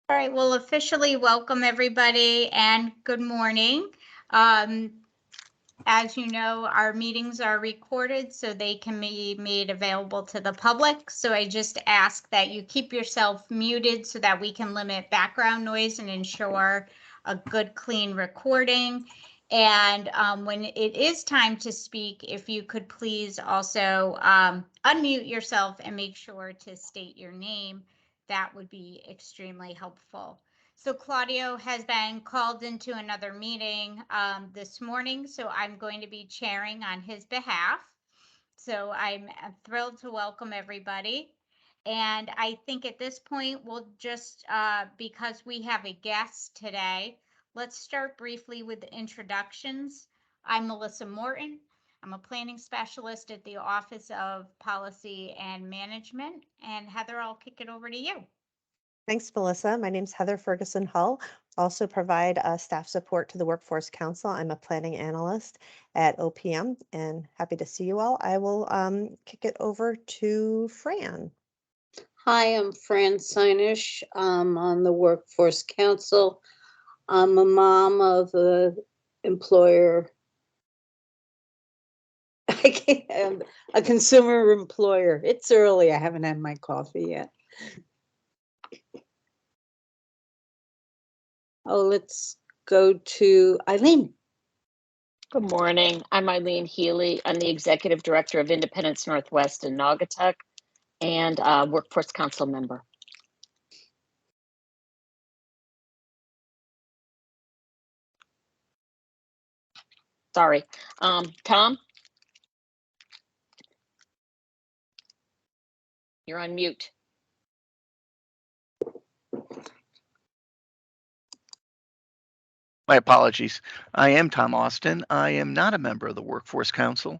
All right, we'll officially welcome everybody and good morning. As you know, our meetings are recorded so they can be made available to the public. So I just ask that you keep yourself muted so that we can limit background noise and ensure a good, clean recording. And when it is time to speak, if you could please also unmute yourself and make sure to state your name, that would be extremely helpful. So Claudio has been called into another meeting this morning, so I'm going to be chairing on his behalf. So I'm thrilled to welcome everybody. And I think at this point, we'll just, because we have a guest today, let's start briefly with the introductions. I'm Melissa Morton. I'm a planning specialist at the Office of Policy and Management. And Heather, I'll kick it over to you. Thanks, Melissa. My name is Heather Ferguson Hull. Also provide staff support to the Workforce Council. I'm a planning analyst at OPM and happy to see you all. I will kick it over to Fran. Hi, I'm Fran Sinish. I'm on the Workforce Council. I'm a mom of an employer. I can't, a consumer employer. It's early. I haven't had my coffee yet. Oh, let's go to Eileen. Good morning. I'm Eileen Healy. I'm the Executive Director of Independence Northwest in Naugatuck and Workforce Council member. Sorry. Tom? You're on mute. My apologies. I am Tom Austin. I am not a member of the Workforce Council.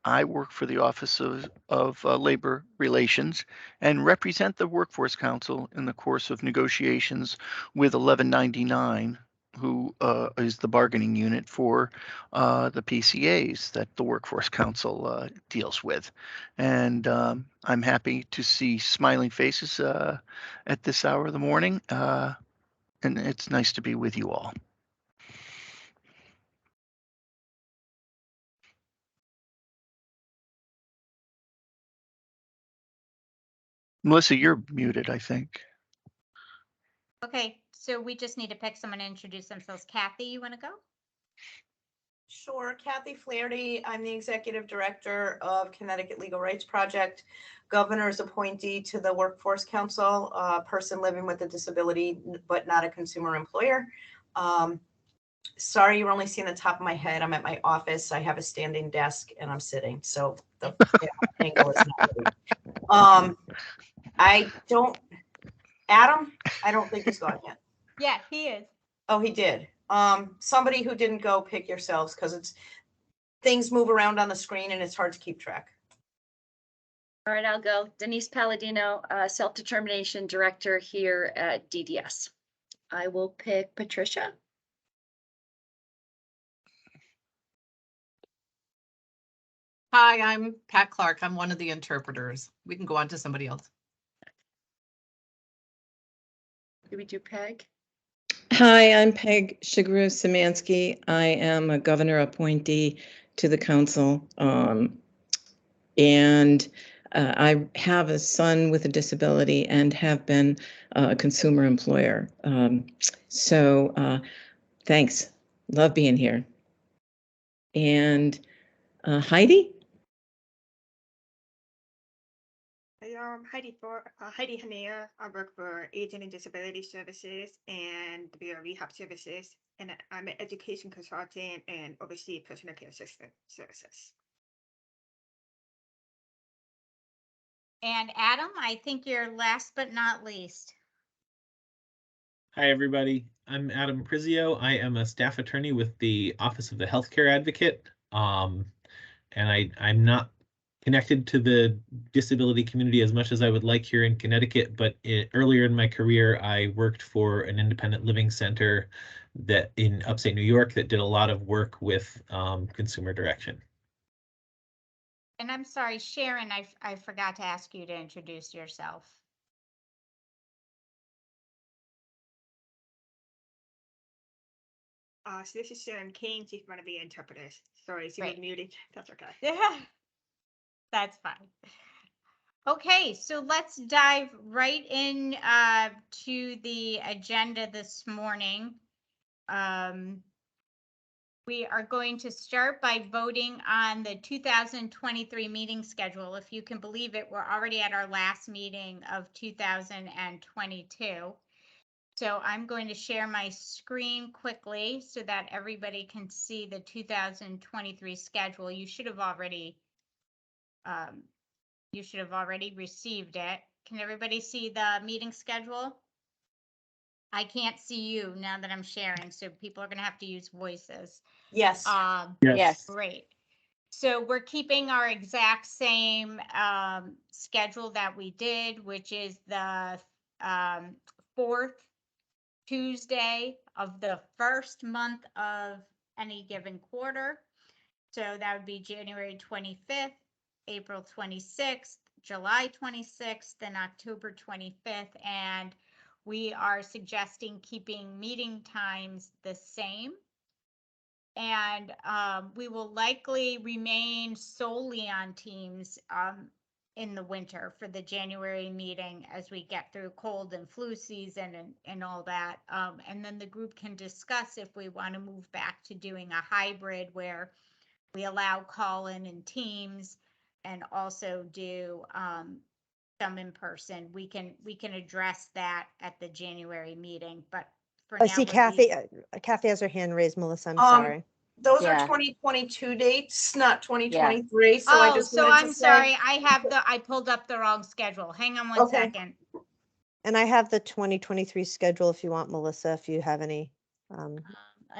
I work for the Office of Labor Relations and represent the Workforce Council in the course of negotiations with 1199, who is the bargaining unit for the PCAs that the Workforce Council deals with. And I'm happy to see smiling faces at this hour of the morning. And it's nice to be with you all. Melissa, you're muted, I think. Okay, so we just need to pick someone to introduce themselves. Kathy, you want to go? Sure. Kathy Flaherty. I'm the Executive Director of Connecticut Legal Rights Project, Governor's appointee to the Workforce Council, a person living with a disability, but not a consumer employer. Sorry, you're only seeing the top of my head. I'm at my office. I have a standing desk and I'm sitting. So the angle is not really. I don't, Adam, I don't think he's gone yet. Yeah, he is. Oh, he did. Somebody who didn't go, pick yourselves, because it's things move around on the screen and it's hard to keep track. All right, I'll go. Denise Palladino, Self-Determination Director here at DDS. I will pick Patricia. Hi, I'm Pat Clark. I'm one of the interpreters. We can go on to somebody else. Do we do Peg? Hi, I'm Peg Shigru-Szymanski. I am a governor appointee to the council. And I have a son with a disability and have been a consumer employer. So thanks. Love being here. And Heidi? I'm Heidi Hanea. I work for Aging and Disability Services and the Rehab Services, and I'm an education consultant and oversee personal care assistant services. And Adam, I think you're last but not least. Hi, everybody. I'm Adam Prizio. I am a staff attorney with the Office of the Healthcare Advocate. And I'm not connected to the disability community as much as I would like here in Connecticut, but earlier in my career, I worked for an independent living center that in upstate New York that did a lot of work with consumer direction. And I'm sorry, Sharon, I forgot to ask you to introduce yourself. so this is Sharon Kane, she's one of the interpreters. Sorry, she was Great. muted. That's okay. Yeah, that's fine. Okay, so let's dive right in to the agenda this morning. We are going to start by voting on the 2023 meeting schedule. If you can believe it, we're already at our last meeting of 2022. So I'm going to share my screen quickly so that everybody can see the 2023 schedule. You should have already received it. Can everybody see the meeting schedule? I can't see you now that I'm sharing, so people are going to have to use voices. Yes. Yes. Great. So we're keeping our exact same schedule that we did, which is the fourth Tuesday of the first month of any given quarter. So that would be January 25th, April 26th, July 26th, and October 25th. And we are suggesting keeping meeting times the same. And we will likely remain solely on Teams in the winter for the January meeting as we get through cold and flu season and all that. And then the group can discuss if we want to move back to doing a hybrid where we allow call-in and Teams and also do some in person. We can address that at the January meeting, but for I now, see Kathy, Kathy has her hand raised, Melissa, I'm sorry. Those are Yeah. 2022 dates, not 2023. So I just so wanted to I'm say- sorry. I pulled up the wrong schedule. Hang on one Okay. second. And I have the 2023 schedule if you want, Melissa, if you have any.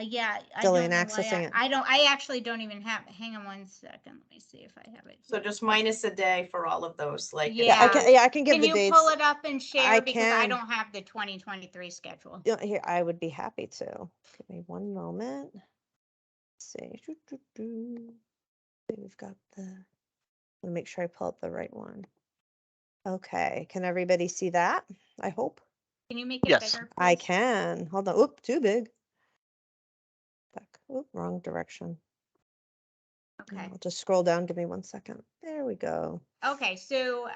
Yeah, I Still don't in know why accessing it. I actually don't even have, hang on one second. Let me see if I have it. So here. just minus a day for all of those, like. Yeah. I can give Can the you dates. pull it up and share? I Because I can. don't have the 2023 schedule. Yeah, here, I would be happy to. Give me one moment. Let's see. We've got the, let me make sure I pull up the right one. Okay, can everybody see that? I hope. Can you make it Yes. bigger? I please? can. Hold on. Oop, too big. Back. Oop, wrong direction. Okay. I'll just scroll down. Give me 1 second. There we go. Okay, so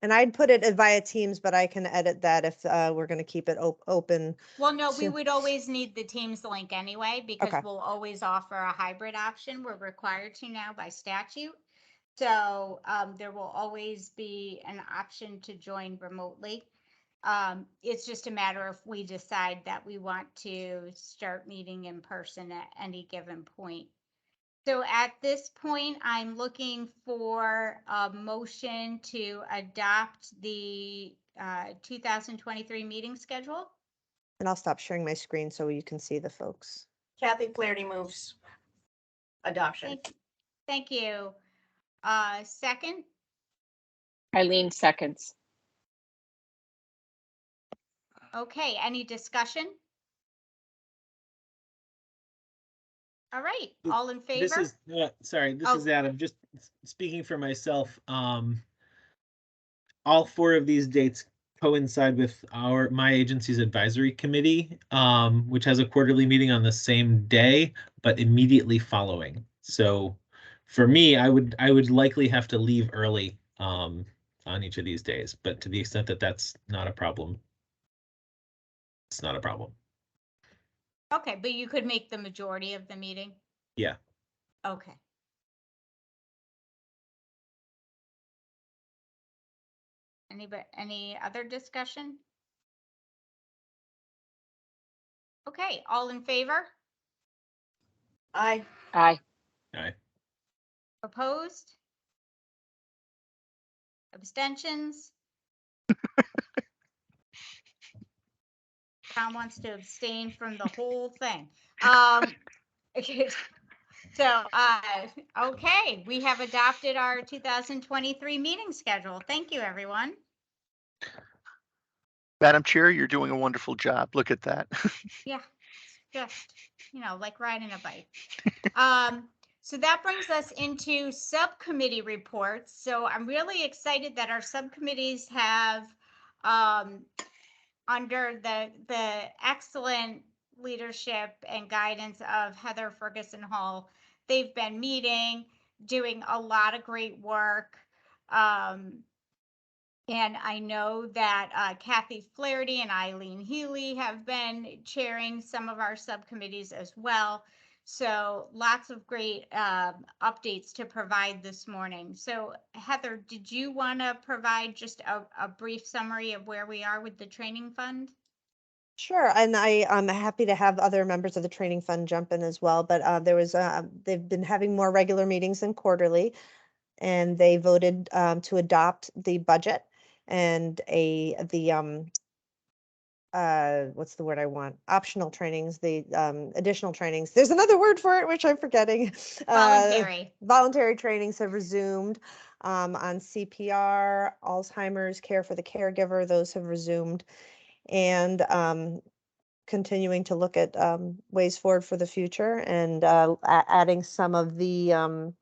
And I'd put it via Teams, but I can edit that if we're going to keep it open. well, no, we So- would always need the Teams link anyway, because Okay. we'll always offer a hybrid option. We're required to now by statute. So there will always be an option to join remotely. It's just a matter if we decide that we want to start meeting in person at any given point. So at this point, I'm looking for a motion to adopt the 2023 meeting schedule. And I'll stop sharing my screen so you can see the folks. Kathy Flaherty moves adoption. Thank you. Second, Eileen seconds. okay, any discussion? All right, all in favor? This is, sorry, this Oh. is Adam, just speaking for myself. All four of these dates coincide with my agency's advisory committee, which has a quarterly meeting on the same day, but immediately following. So for me, I would likely have to leave early on each of these days, but to the extent that that's not a problem, it's not a problem. Okay, but you could make the majority of the meeting? Yeah. Okay. Any other discussion? Okay, all in favor? Aye. Aye. Aye. Opposed? Abstentions? Tom wants to abstain from the whole thing. So, okay, we have adopted our 2023 meeting schedule. Thank you, everyone. Madam Chair, you're doing a wonderful job. Look at that. Yeah, it's just, like riding a bike. So that brings us into subcommittee reports. So I'm really excited that our subcommittees have, under the excellent leadership and guidance of Heather Ferguson Hall, they've been meeting, doing a lot of great work. And I know that Kathy Flaherty and Eileen Healy have been chairing some of our subcommittees as well. So lots of great updates to provide this morning. So Heather, did you want to provide just a brief summary of where we are with the training fund? Sure, and I'm happy to have other members of the training fund jump in as well, but they've been having more regular meetings than quarterly, and they voted to adopt the budget and what's the word I want? Optional trainings, the additional trainings. There's another word for it, which I'm forgetting. Voluntary. Voluntary trainings have resumed on CPR, Alzheimer's, care for the caregiver. Those have resumed, and continuing to look at ways forward for the future, and adding some of the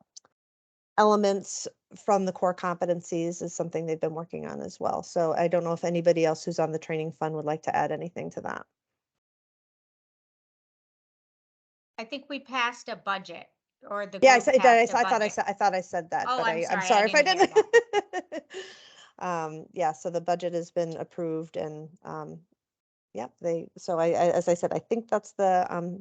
elements from the core competencies is something they've been working on as well. So I don't know if anybody else who's on the training fund would like to add anything to that. I think we passed a budget, or the Yeah, I group said, passed a I budget. thought I said that, Oh, but I'm I'm sorry, I sorry if I didn't hear didn't. Yeah, so the budget has been approved, and yeah, so as I said, I think that's the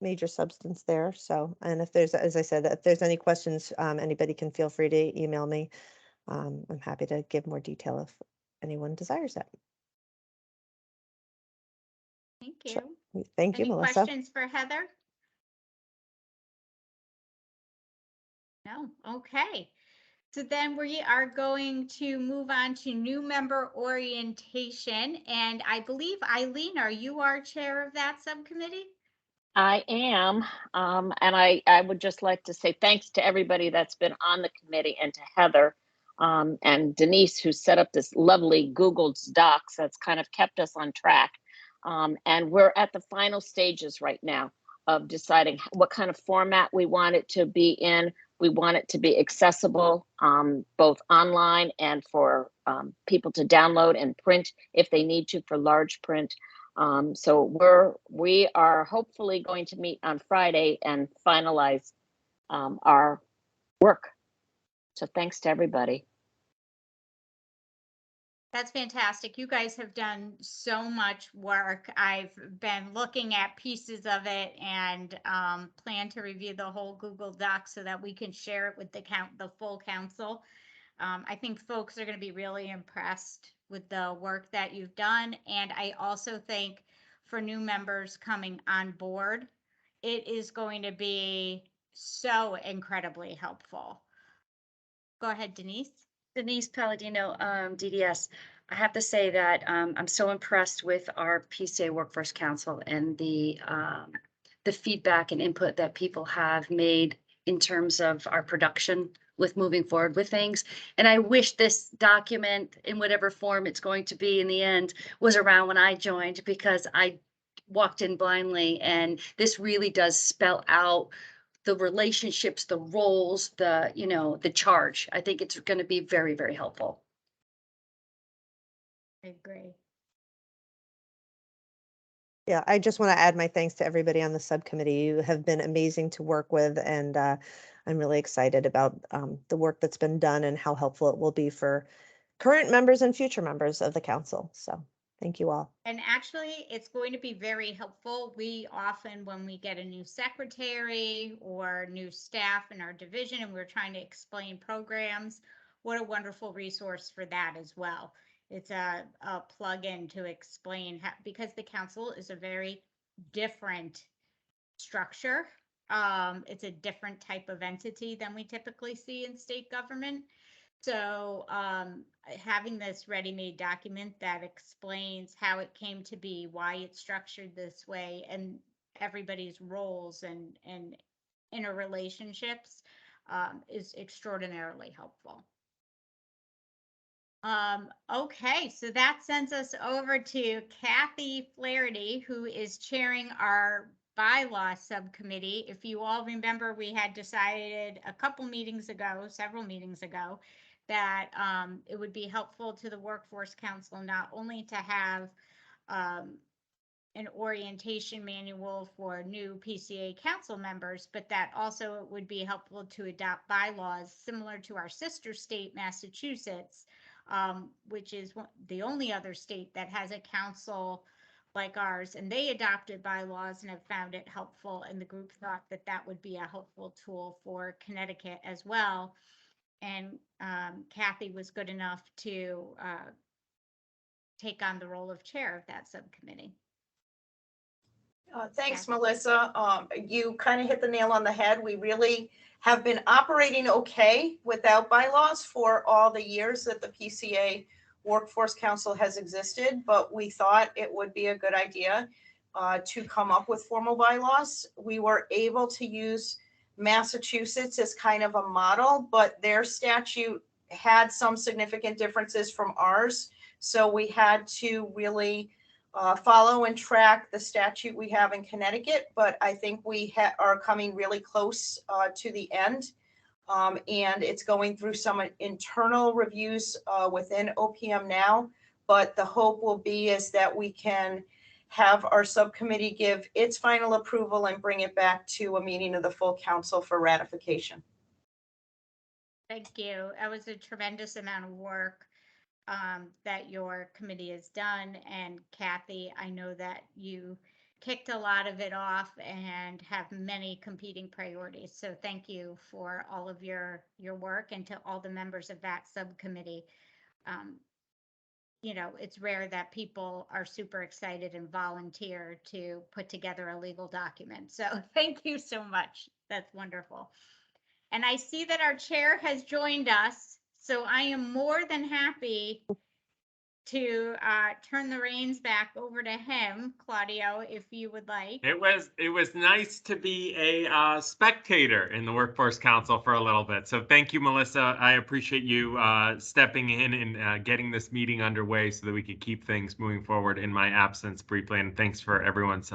major substance there. So, and if there's, as I said, if there's any questions, anybody can feel free to email me. I'm happy to give more detail if anyone desires it. Thank So, you. thank you, Any Melissa. questions for Heather? No, okay. So then we are going to move on to new member orientation. And I believe, Eileen, are you our chair of that subcommittee? I am, and I would just like to say thanks to everybody that's been on the committee, and to Heather and Denise, who set up this lovely Google Docs that's kind of kept us on track. And we're at the final stages right now of deciding what kind of format we want it to be in. We want it to be accessible, both online and for people to download and print if they need to, for large print. So we are hopefully going to meet on Friday and finalize our work. So thanks to everybody. That's fantastic. You guys have done so much work. I've been looking at pieces of it, and plan to review the whole Google Doc so that we can share it with the full council. I think folks are going to be really impressed with the work that you've done. And I also think for new members coming on board, it is going to be so incredibly helpful. Go ahead, Denise. Denise Palladino, DDS. I have to say that I'm so impressed with our PCA Workforce Council and the feedback and input that people have made in terms of our production with moving forward with things. And I wish this document, in whatever form it's going to be in the end, was around when I joined, because I walked in blindly, and this really does spell out the relationships, the roles, the charge. I think it's going to be very, very helpful. I agree. Yeah, I just want to add my thanks to everybody on the subcommittee. You have been amazing to work with, and I'm really excited about the work that's been done and how helpful it will be for current members and future members of the council. So thank you all. And actually, it's going to be very helpful. We often, when we get a new secretary or new staff in our division, and we're trying to explain programs, what a wonderful resource for that as well. It's a plug-in to explain how, because the council is a very different structure. It's a different type of entity than we typically see in state government. So having this ready-made document that explains how it came to be, why it's structured this way, and everybody's roles and interrelationships is extraordinarily helpful. Okay, so that sends us over to Kathy Flaherty, who is chairing our bylaw subcommittee. If you all remember, we had decided a couple meetings ago, several meetings ago, that it would be helpful to the Workforce Council not only to have an orientation manual for new PCA council members, but that also it would be helpful to adopt bylaws similar to our sister state, Massachusetts, which is the only other state that has a council like ours, and they adopted bylaws and have found it helpful. And the group thought that that would be a helpful tool for Connecticut as well. And Kathy was good enough to take on the role of chair of that subcommittee. Thanks, Yeah. Melissa. You kind of hit the nail on the head. We really have been operating okay without bylaws for all the years that the PCA Workforce Council has existed, but we thought it would be a good idea to come up with formal bylaws. We were able to use Massachusetts as kind of a model, but their statute had some significant differences from ours. So we had to really follow and track the statute we have in Connecticut, but I think we are coming really close to the end. And it's going through some internal reviews within OPM now, but the hope will be is that we can have our subcommittee give its final approval and bring it back to a meeting of the full council for ratification. Thank you. That was a tremendous amount of work that your committee has done. And Kathy, I know that you kicked a lot of it off and have many competing priorities. So thank you for all of your work, and to all the members of that subcommittee. You know, it's rare that people are super excited and volunteer to put together a legal document. So thank you so much. That's wonderful. And I see that our chair has joined us, so I am more than happy to turn the reins back over to him, Claudio, if you would like. It was nice to be a spectator in the Workforce Council for a little bit. So thank you, Melissa. I appreciate you stepping in and getting this meeting underway so that we could keep things moving forward in my absence briefly. And thanks for everyone's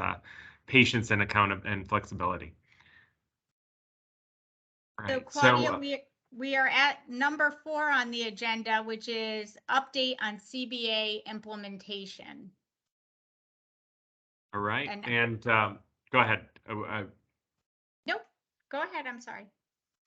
patience and and flexibility. All So right, Claudia, we are at number 4 on the agenda, which is update on CBA implementation. all right, And go ahead. nope, go ahead. I'm sorry.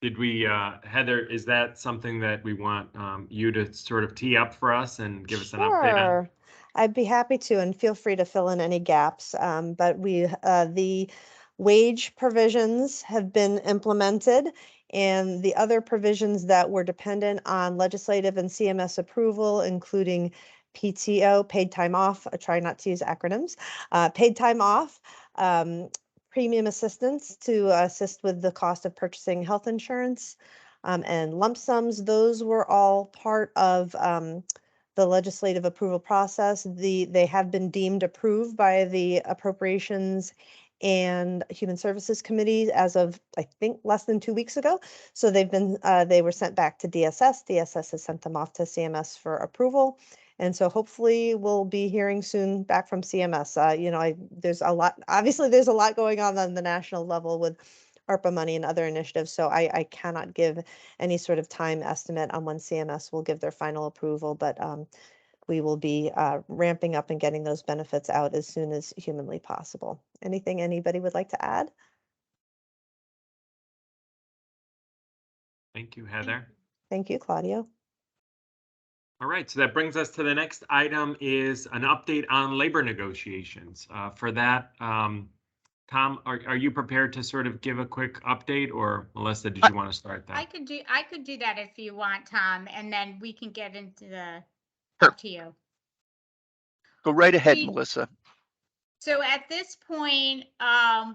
Did we, Heather, is that something that we want you to sort of tee up for us and give us an update on? Sure. I'd be happy to, and feel free to fill in any gaps. But the wage provisions have been implemented, and the other provisions that were dependent on legislative and CMS approval, including PTO, paid time off, I try not to use acronyms, paid time off, premium assistance to assist with the cost of purchasing health insurance, and lump sums. Those were all part of the legislative approval process. They have been deemed approved by the Appropriations and Human Services Committee as of, I think, less than 2 weeks ago. So they were sent back to DSS. DSS has sent them off to CMS for approval. And so hopefully we'll be hearing soon back from CMS. There's a lot, obviously there's a lot going on the national level with ARPA money and other initiatives. So I cannot give any sort of time estimate on when CMS will give their final approval, but we will be ramping up and getting those benefits out as soon as humanly possible. Anything anybody would like to add? Thank you, Heather. Thank you, Claudio. All right, so that brings us to the next item, is an update on labor negotiations. For that, Tom, are you prepared to sort of give a quick update, or Melissa, did you want to start that? I could do that if you want, Tom, and then we can get into the Sure. up to you. Go right ahead, Melissa. So at this point,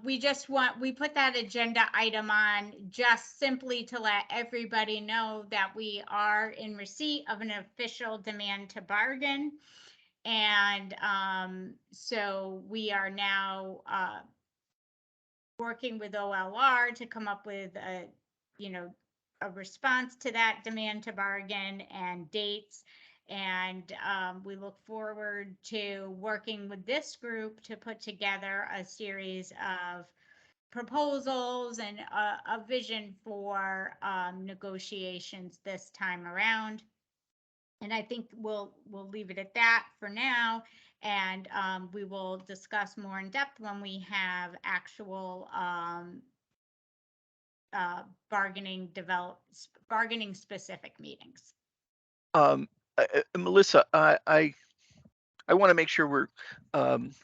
we put that agenda item on just simply to let everybody know that we are in receipt of an official demand to bargain. And so we are now working with OLR to come up with a response to that demand to bargain and dates. And we look forward to working with this group to put together a series of proposals and a vision for negotiations this time around. And I think we'll leave it at that for now. And we will discuss more in depth when we have actual bargaining specific meetings. Melissa, I want to make sure we're, I'm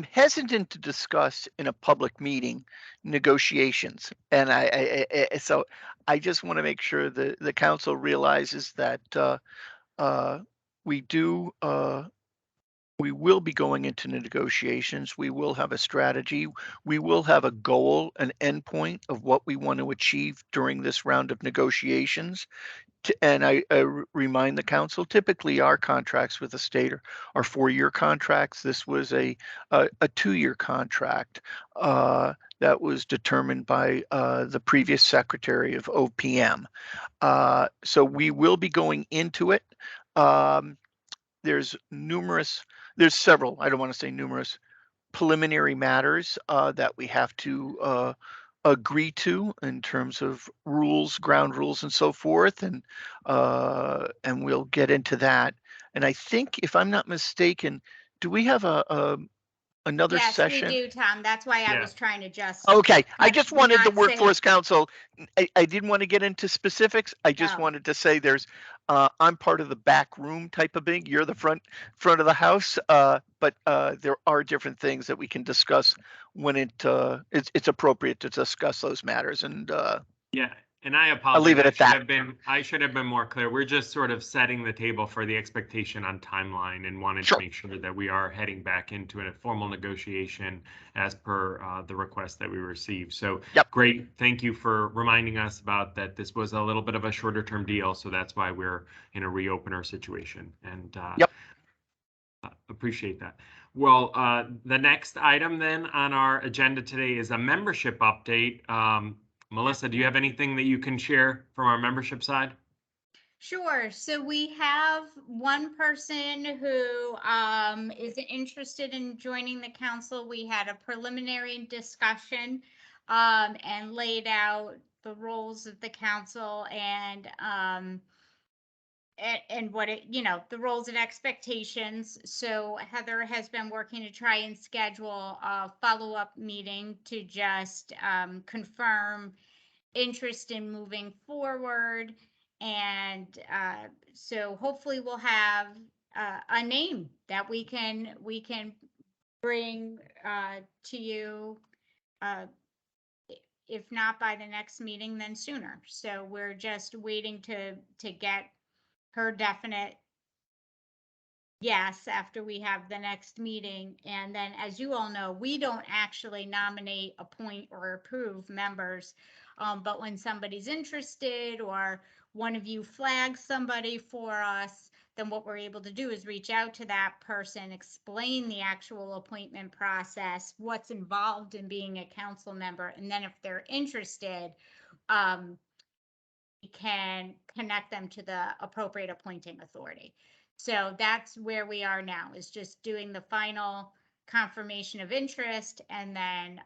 hesitant to discuss in a public meeting negotiations. And so I just want to make sure that the council realizes that we do, we will be going into negotiations. We will have a strategy. We will have a goal, an endpoint of what we want to achieve during this round of negotiations. And I remind the council, typically our contracts with the state are 4-year contracts. This was a 2-year contract that was determined by the previous secretary of OPM. So we will be going into it. There's several, I don't want to say numerous, preliminary matters that we have to agree to in terms of rules, ground rules, and so forth, and we'll get into that. And I think, if I'm not mistaken, do we have another Yes, session? we do, Tom. That's why I Yeah. was trying to just. Okay, I just wanted the not say- workforce council. I didn't want to get into specifics. I just No. wanted to say there's, I'm part of the back room type of thing. You're the front of the house. But there are different things that we can discuss when it's appropriate to discuss those matters. And Yeah, and I apologize. I'll leave it at that. I should have been more clear. We're just sort of setting the table for the expectation on timeline and wanted Sure. to make sure that we are heading back into a formal negotiation as per the request that we received. So Yep. Great. Thank you for reminding us about that. This was a little bit of a shorter term deal, so that's why we're in a reopener situation. And Yep. Appreciate that. Well, the next item then on our agenda today is a membership update. Melissa, do you have anything that you can share from our membership side? Sure. So we have one person who is interested in joining the council. We had a preliminary discussion and laid out the roles of the council and what it, the roles and expectations. So Heather has been working to try and schedule a follow-up meeting to just confirm interest in moving forward. And so hopefully we'll have a name that we can bring to you. If not by the next meeting, then sooner. So we're just waiting to get her definite yes after we have the next meeting. And then, as you all know, we don't actually nominate, appoint, or approve members. But when somebody's interested or one of you flags somebody for us, then what we're able to do is reach out to that person, explain the actual appointment process, what's involved in being a council member. And then if they're interested, we can connect them to the appropriate appointing authority. So that's where we are now, is just doing the final confirmation of interest and then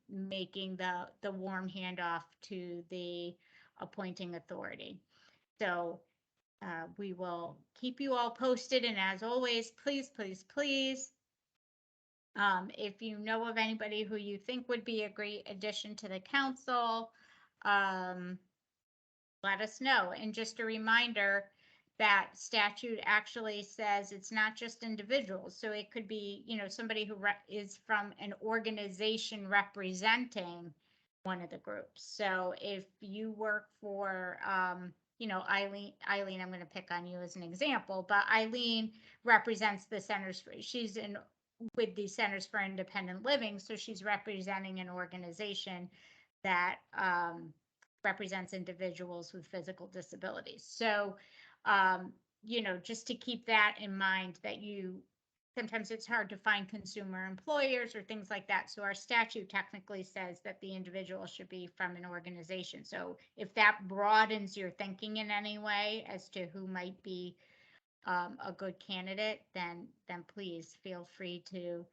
making the warm handoff to the appointing authority. So we will keep you all posted. And as always, please, please, please, if you know of anybody who you think would be a great addition to the council, let us know. And just a reminder that statute actually says it's not just individuals. So it could be, somebody who is from an organization representing one of the groups. So if you work for, Eileen, I'm going to pick on you as an example, but Eileen represents the Centers for, she's in with the Centers for Independent Living. So she's representing an organization that, represents individuals with physical disabilities. So, just to keep that in mind, that sometimes it's hard to find consumer employers or things like that. So our statute technically says that the individual should be from an organization. So if that broadens your thinking in any way as to who might be a good candidate, then please feel free to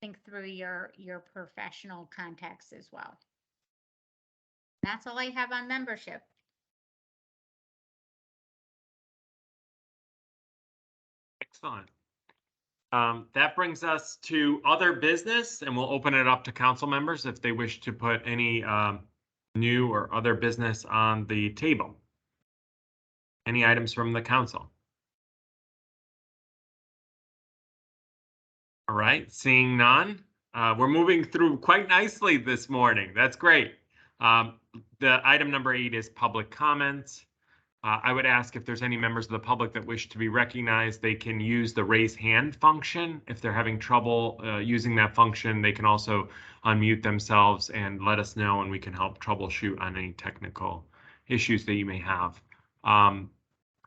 think through your professional contacts as well. That's all I have on membership. Excellent. That brings us to other business, and we'll open it up to council members if they wish to put any new or other business on the table. Any items from the council? All right, seeing none. We're moving through quite nicely this morning. That's great. The item number 8 is public comments. I would ask if there's any members of the public that wish to be recognized, they can use the raise hand function. If they're having trouble using that function, they can also unmute themselves and let us know, and we can help troubleshoot on any technical issues that you may have. I'm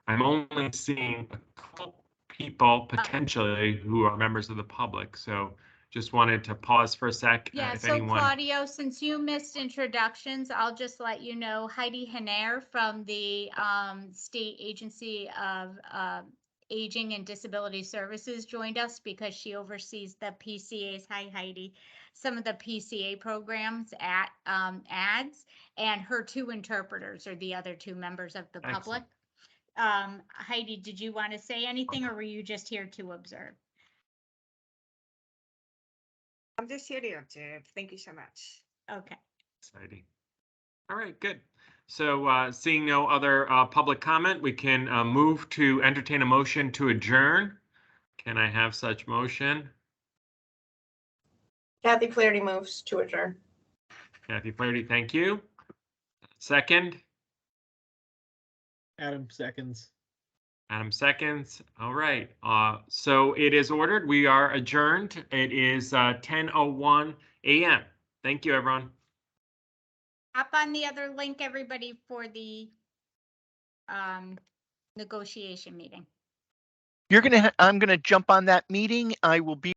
only seeing a couple people potentially who are members of the public, so just wanted to pause for a sec. Yeah, If so anyone, Claudio, since you missed introductions, I'll just let you know Heidi Hanair from the State Agency of Aging and Disability Services joined us because she oversees the PCA's, hi Heidi, some of the PCA programs at ADS, and her 2 interpreters are the other 2 members of the public. Heidi, did you want to say anything, or were you just here to observe? I'm just here to observe. Thank you so much. Okay. exciting. All right, good. So seeing no other public comment, we can move to entertain a motion to adjourn. Can I have such motion? Kathy Flaherty moves to adjourn. Kathy Flaherty, thank you. Second, Adam seconds. Adam seconds. All right. So it is ordered. We are adjourned. It is 10:01 a.m. Thank you, everyone. Hop on the other link, everybody, for the negotiation meeting. I'm gonna jump on that meeting. I will be